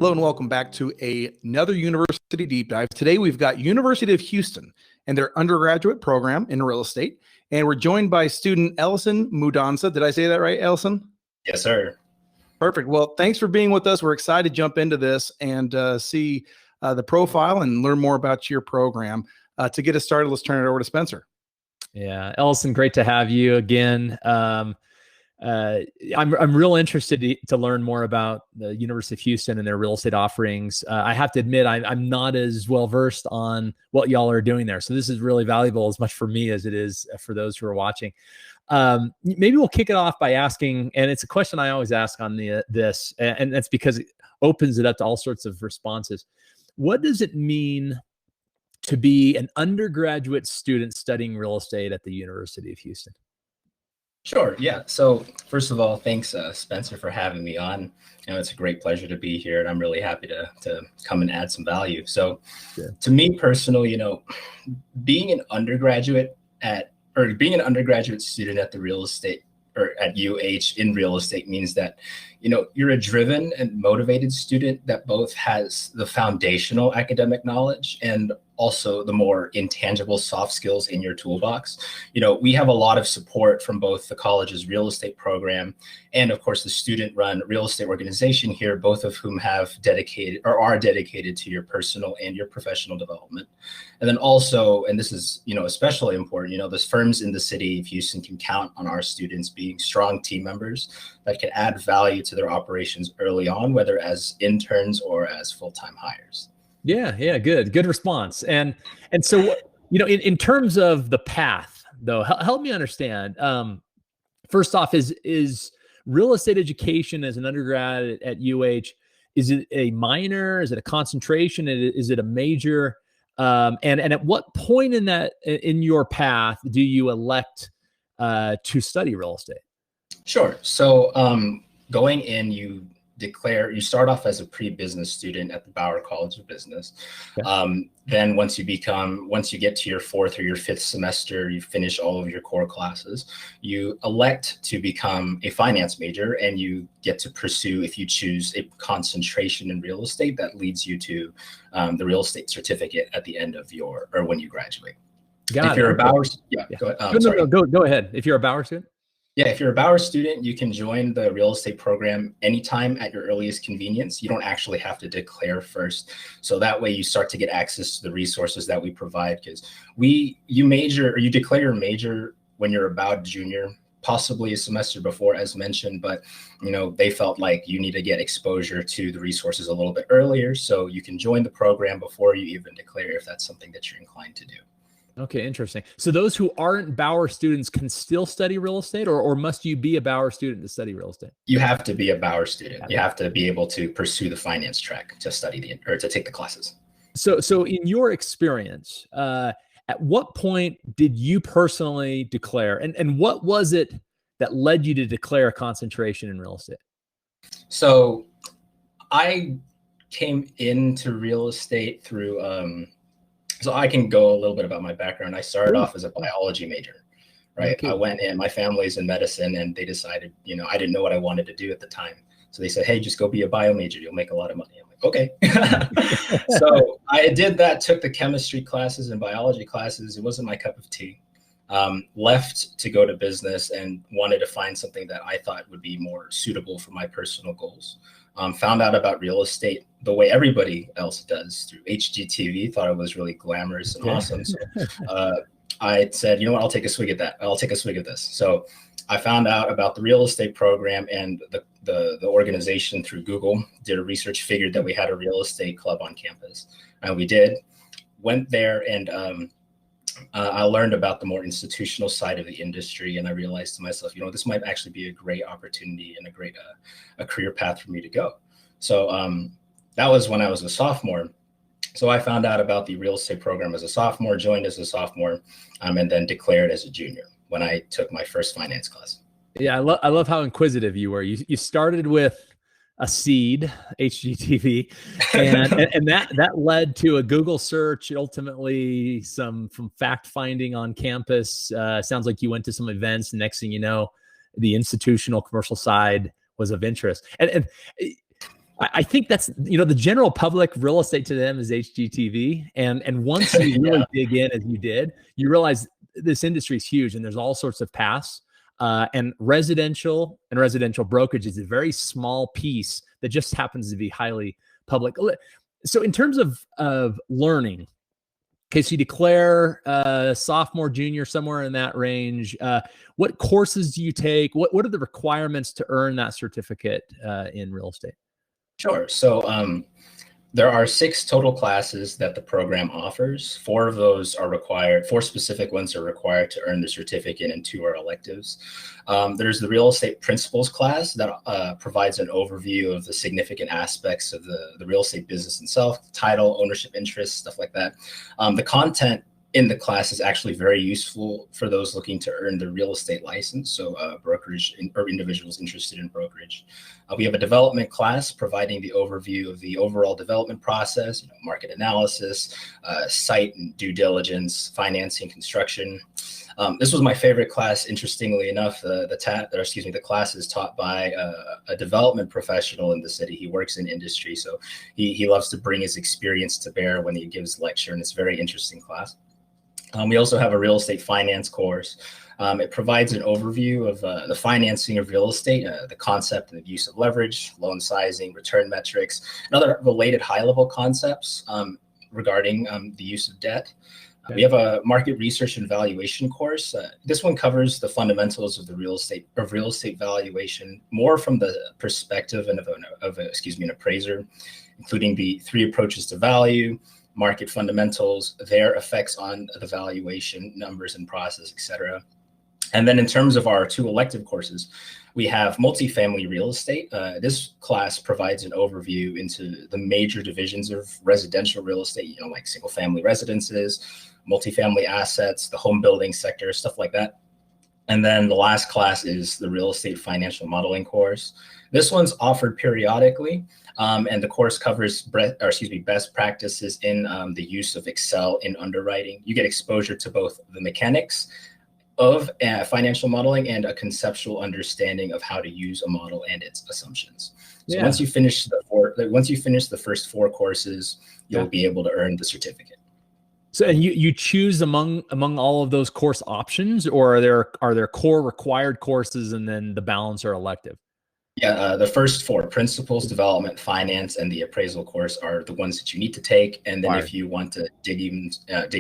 Hello and welcome back to another University Deep Dive. Today we've got University of Houston and their undergraduate program in real estate. And we're joined by student Ellison Mudanza. Did I say that right, Ellison? Yes, sir. Perfect. Well, thanks for being with us. We're excited to jump into this and see the profile and learn more about your program. To get us started, let's turn it over to Spencer. Yeah, Ellison, great to have you again. I'm real interested to learn more about the University of Houston and their real estate offerings. I have to admit, I'm not as well versed on what y'all are doing there. So this is really valuable as much for me as it is for those who are watching. Maybe we'll kick it off by asking, and it's a question I always ask on this, and that's because it opens it up to all sorts of responses. What does it mean to be an undergraduate student studying real estate at the University of Houston? Sure. Yeah. So first of all, thanks, Spencer, for having me on. It's a great pleasure to be here, and I'm really happy to come and add some value. So to me personally, being an undergraduate being an undergraduate student at the real estate or at UH in real estate means that, you're a driven and motivated student that both has the foundational academic knowledge and also the more intangible soft skills in your toolbox. We have a lot of support from both the college's real estate program and, of course, the student-run real estate organization here, both of whom have dedicated or are dedicated to your personal and your professional development. And then also, and this is, especially important, the firms in the city of Houston can count on our students being strong team members that can add value to their operations early on, whether as interns or as full-time hires. Yeah, good response. And so, in terms of the path, though, help me understand. First off, is real estate education as an undergrad at UH, is it a minor? Is it a concentration? Is it a major? And at what point in your path do you elect to study real estate? Sure. So going in, you start off as a pre-business student at the Bauer College of Business. Okay. Then once you get to your fourth or your fifth semester, you finish all of your core classes, you elect to become a finance major, and you get to pursue, if you choose, a concentration in real estate that leads you to the real estate certificate at the end of when you graduate. Got if you're a Bauer, go ahead. Go ahead. If you're a Bauer student? Yeah, if you're a Bauer student, you can join the real estate program anytime at your earliest convenience. You don't actually have to declare first. So that way you start to get access to the resources that we provide, because you declare your major when you're about junior, possibly a semester before, as mentioned, but they felt like you need to get exposure to the resources a little bit earlier. So you can join the program before you even declare, if that's something that you're inclined to do. Okay, interesting. So those who aren't Bauer students can still study real estate, or must you be a Bauer student to study real estate? You have to be a Bauer student. You have to be able to pursue the finance track to to take the classes. So in your experience, at what point did you personally declare, and what was it that led you to declare a concentration in real estate? So I came into real estate through so I can go a little bit about my background. I started off as a biology major, right? Okay. I went in, my family's in medicine, and they decided, I didn't know what I wanted to do at the time. So they said, hey, just go be a bio major. You'll make a lot of money. I'm like, okay. So I did that, took the chemistry classes and biology classes. It wasn't my cup of tea. Left to go to business and wanted to find something that I thought would be more suitable for my personal goals. Found out about real estate the way everybody else does, through HGTV, thought it was really glamorous and awesome. So I said, I'll take a swig at that. I'll take a swig at this. So I found out about the real estate program and the organization through Google, did a research, figured that we had a real estate club on campus. And we did, went there, and I learned about the more institutional side of the industry, and I realized to myself, this might actually be a great opportunity and a great a career path for me to go. So that was when I was a sophomore. So I found out about the real estate program as a sophomore, joined as a sophomore, and then declared as a junior when I took my first finance class. Yeah, I love how inquisitive you were. You started with a seed, HGTV, and that led to a Google search, ultimately some fact finding on campus. Sounds like you went to some events. Next thing you know, the institutional commercial side was of interest. And I think that's, the general public, real estate to them is HGTV. And once you really dig in as you did, you realize this industry is huge and there's all sorts of paths. And residential brokerage is a very small piece that just happens to be highly public. So in terms of learning, okay, so you declare sophomore, junior, somewhere in that range. What courses do you take? What are the requirements to earn that certificate in real estate? Sure. So there are 6 total classes that the program offers. 4 of those are required. 4 specific ones are required to earn the certificate, and 2 are electives. There's the real estate principles class that provides an overview of the significant aspects of the real estate business itself, title, ownership interests, stuff like that. The content in the class is actually very useful for those looking to earn the real estate license, so brokerage or individuals interested in brokerage. We have a development class providing the overview of the overall development process, market analysis, site and due diligence, financing, construction. This was my favorite class, interestingly enough. The class is taught by a development professional in the city. He works in industry, so he loves to bring his experience to bear when he gives lecture, and it's a very interesting class. We also have a real estate finance course. It provides an overview of the financing of real estate, the concept and the use of leverage, loan sizing, return metrics, and other related high-level concepts regarding the use of debt. Okay. We have a market research and valuation course. This one covers the fundamentals of the real estate valuation, more from the perspective of an appraiser, including the 3 approaches to value, market fundamentals, their effects on the valuation, numbers and process, etc. And then in terms of our 2 elective courses, we have multifamily real estate. This class provides an overview into the major divisions of residential real estate, like single family residences, multifamily assets, the home building sector, stuff like that. And then the last class is the real estate financial modeling course. This one's offered periodically, and the course covers best practices in the use of Excel in underwriting. You get exposure to both the mechanics of financial modeling and a conceptual understanding of how to use a model and its assumptions. So once you finish the first 4 courses, you'll be able to earn the certificate. So, and you choose among all of those course options, or are there core required courses and then the balance are elective? Yeah, the first 4, principles, development, finance, and the appraisal course, are the ones that you need to take. And then if you want to dig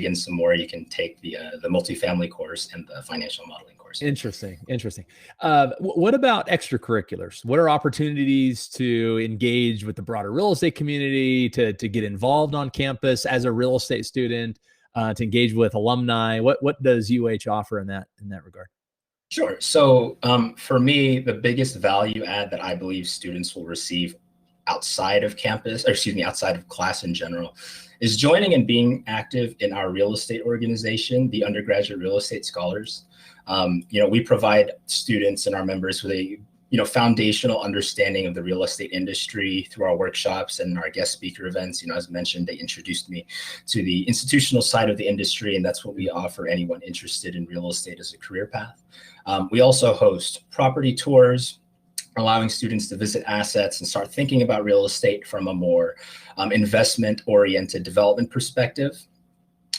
in some more, you can take the multifamily course and the financial modeling course. Interesting. What about extracurriculars? What are opportunities to engage with the broader real estate community, to get involved on campus as a real estate student, to engage with alumni? What does UH offer in that regard? Sure. So for me, the biggest value add that I believe students will receive outside of outside of class in general, is joining and being active in our real estate organization, the Undergraduate Real Estate Scholars. We provide students and our members with a foundational understanding of the real estate industry through our workshops and our guest speaker events. As mentioned, they introduced me to the institutional side of the industry, and that's what we offer anyone interested in real estate as a career path. We also host property tours, allowing students to visit assets and start thinking about real estate from a more investment-oriented development perspective.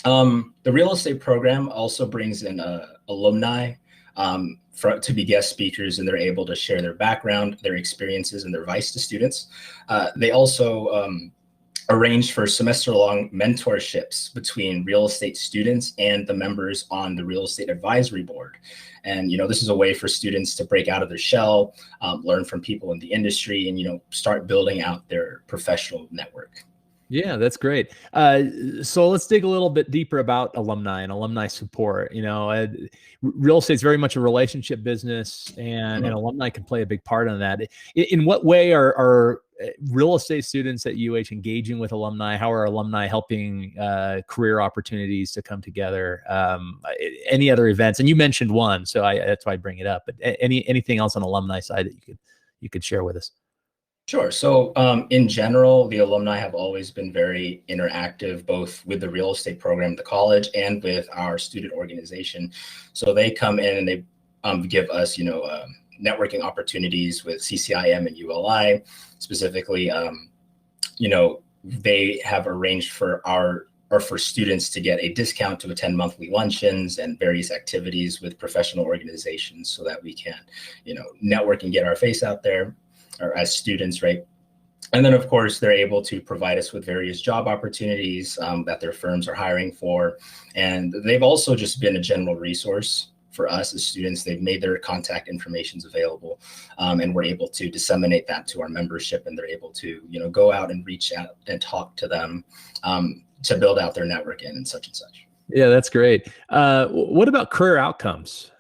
The real estate program also brings in alumni to be guest speakers, and they're able to share their background, their experiences, and their advice to students. They also arrange for semester-long mentorships between real estate students and the members on the real estate advisory board. And, this is a way for students to break out of their shell, learn from people in the industry, and, start building out their professional network. Yeah, that's great. So let's dig a little bit deeper about alumni and alumni support. Real estate is very much a relationship business, and alumni can play a big part in that. In what way are real estate students at UH engaging with alumni? How are alumni helping career opportunities to come together? Any other events? And you mentioned one, so that's why I bring it up. But anything else on alumni side that you could share with us? Sure. So in general, the alumni have always been very interactive, both with the real estate program at the college and with our student organization. So they come in and they give us, networking opportunities with CCIM and ULI. Specifically, you know, they have arranged for for students to get a discount to attend monthly luncheons and various activities with professional organizations so that we can, you know, network and get our face out there, or as students, right? And then, of course, they're able to provide us with various job opportunities that their firms are hiring for. And they've also just been a general resource for us as students. They've made their contact informations available, and we're able to disseminate that to our membership, and they're able to, you know, go out and reach out and talk to them to build out their network and such and such. Yeah, that's great. What about career outcomes?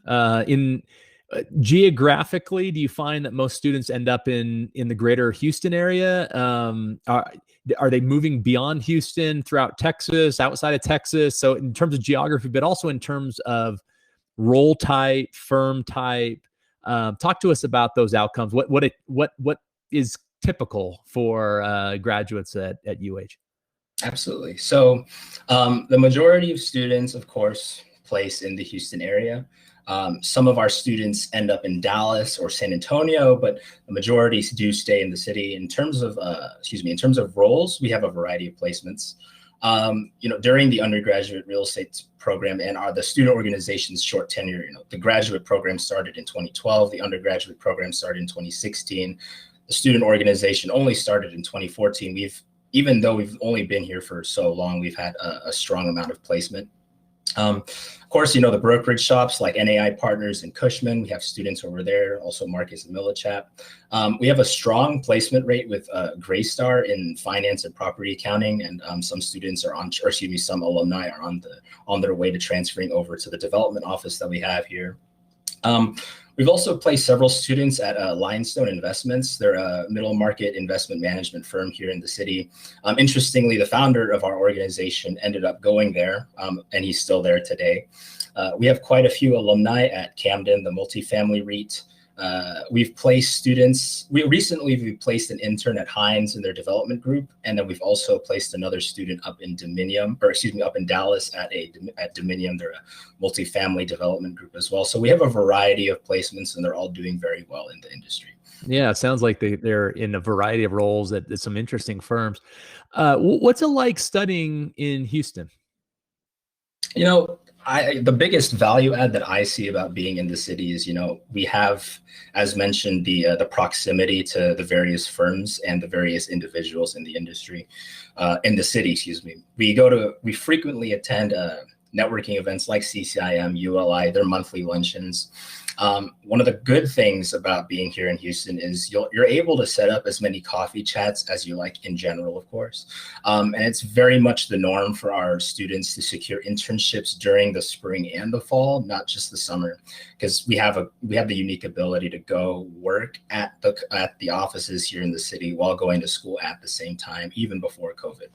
Geographically, do you find that most students end up in the greater Houston area? Are they moving beyond Houston, throughout Texas, outside of Texas? So in terms of geography, but also in terms of role type, firm type, talk to us about those outcomes. What is typical for graduates at UH? Absolutely. So the majority of students, of course, place in the Houston area. Some of our students end up in Dallas or San Antonio, but the majority do stay in the city. In terms of, in terms of roles, we have a variety of placements. You know, during the undergraduate real estate program and the student organization's short tenure, you know, the graduate program started in 2012, the undergraduate program started in 2016. The student organization only started in 2014. Even though we've only been here for so long, we've had a strong amount of placement. Of course, you know, the brokerage shops like NAI Partners and Cushman, we have students over there, also Marcus and Millichap. We have a strong placement rate with Graystar in finance and property accounting, and some students are some alumni are on their way to transferring over to the development office that we have here. We've also placed several students at Limestone Investments. They're a middle market investment management firm here in the city. Interestingly, the founder of our organization ended up going there, and he's still there today. We have quite a few alumni at Camden, the multifamily REIT. We've placed students. We placed an intern at Hines in their development group, and then we've also placed another student up in up in Dallas at Dominion. They're a multifamily development group as well. So we have a variety of placements, and they're all doing very well in the industry. Yeah, it sounds like they're in a variety of roles at some interesting firms. What's it like studying in Houston? You know, the biggest value add that I see about being in the city is, you know, we have, as mentioned, the proximity to the various firms and the various individuals in the industry, in the city, We frequently attend networking events like CCIM, ULI, their monthly luncheons. One of the good things about being here in Houston is you're able to set up as many coffee chats as you like in general, of course. And it's very much the norm for our students to secure internships during the spring and the fall, not just the summer, because we have the unique ability to go work at the offices here in the city while going to school at the same time, even before COVID.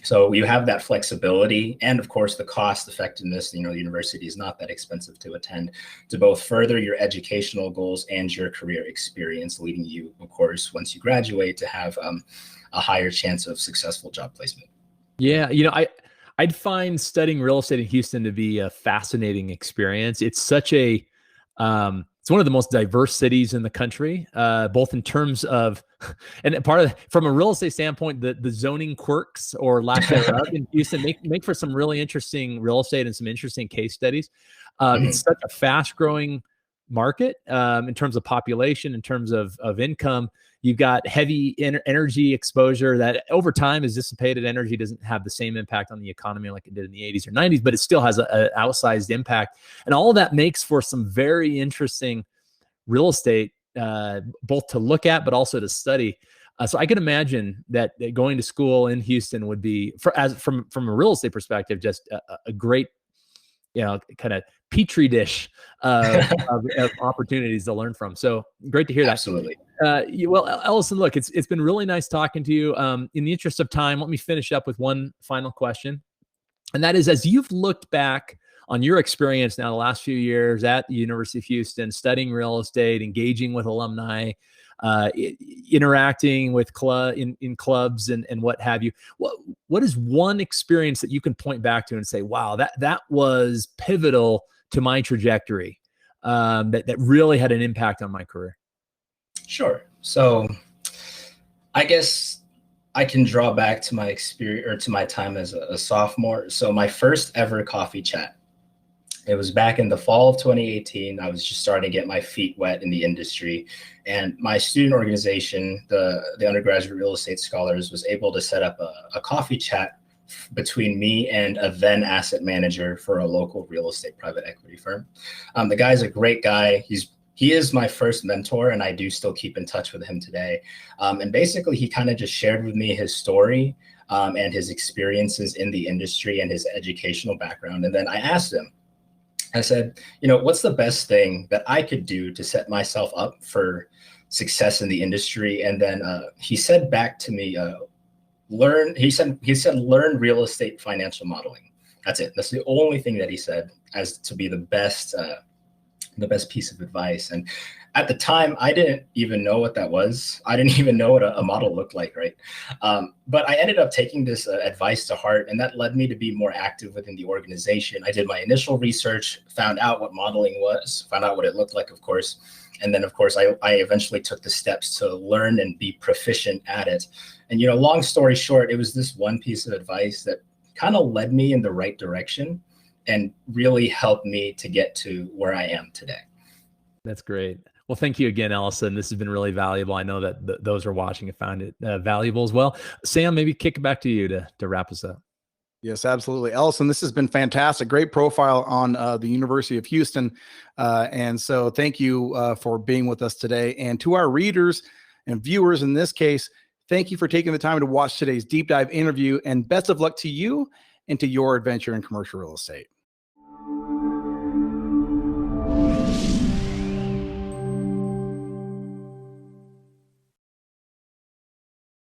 So you have that flexibility, and of course the cost effectiveness. You know, the university is not that expensive to attend, to both further your educational goals and your career experience, leading you, of course, once you graduate, to have a higher chance of successful job placement. Yeah, you know, I'd find studying real estate in Houston to be a fascinating experience. It's such a it's one of the most diverse cities in the country, both in terms of, and from a real estate standpoint, the zoning quirks or lack thereof in Houston make for some really interesting real estate and some interesting case studies. It's such a fast growing market in terms of population, in terms of income. You've got heavy energy exposure that over time is dissipated. Energy doesn't have the same impact on the economy like it did in the 80s or 90s, but it still has an outsized impact. And all of that makes for some very interesting real estate, both to look at, but also to study. So I can imagine that going to school in Houston would be, from a real estate perspective, just a great, kind of petri dish of opportunities to learn from. So great to hear that. Absolutely. Well, Ellison, look, it's been really nice talking to you. In the interest of time, let me finish up with one final question. And that is, as you've looked back on your experience now the last few years at the University of Houston, studying real estate, engaging with alumni, interacting with in clubs and what have you, what is one experience that you can point back to and say, wow, that was pivotal to my trajectory? that really had an impact on my career? Sure. So I guess I can draw back to my experience or to my time as a sophomore. So my first ever coffee chat, it was back in the fall of 2018. I was just starting to get my feet wet in the industry, and my student organization, the Undergraduate Real Estate Scholars, was able to set up a coffee chat between me and a then asset manager for a local real estate private equity firm. The guy's a great guy. He is my first mentor, and I do still keep in touch with him today. And basically, he kind of just shared with me his story and his experiences in the industry and his educational background. And then I asked him, I said, what's the best thing that I could do to set myself up for success in the industry? And then he said back to me, learn real estate financial modeling. That's it. That's the only thing that he said as to be the best piece of advice. And at the time, I didn't even know what that was. I didn't even know what a model looked like, right? But I ended up taking this advice to heart, and that led me to be more active within the organization. I did my initial research, found out what modeling was, found out what it looked like, of course. And then, of course, I eventually took the steps to learn and be proficient at it. And, long story short, it was this one piece of advice that kind of led me in the right direction and really helped me to get to where I am today. That's great. Well, thank you again, Ellison. This has been really valuable. I know that those who are watching have found it valuable as well. Sam, maybe kick it back to you to wrap us up. Yes, absolutely. Ellison, this has been fantastic. Great profile on the University of Houston. And so thank you for being with us today. And to our readers and viewers in this case, thank you for taking the time to watch today's deep dive interview, and best of luck to you and to your adventure in commercial real estate.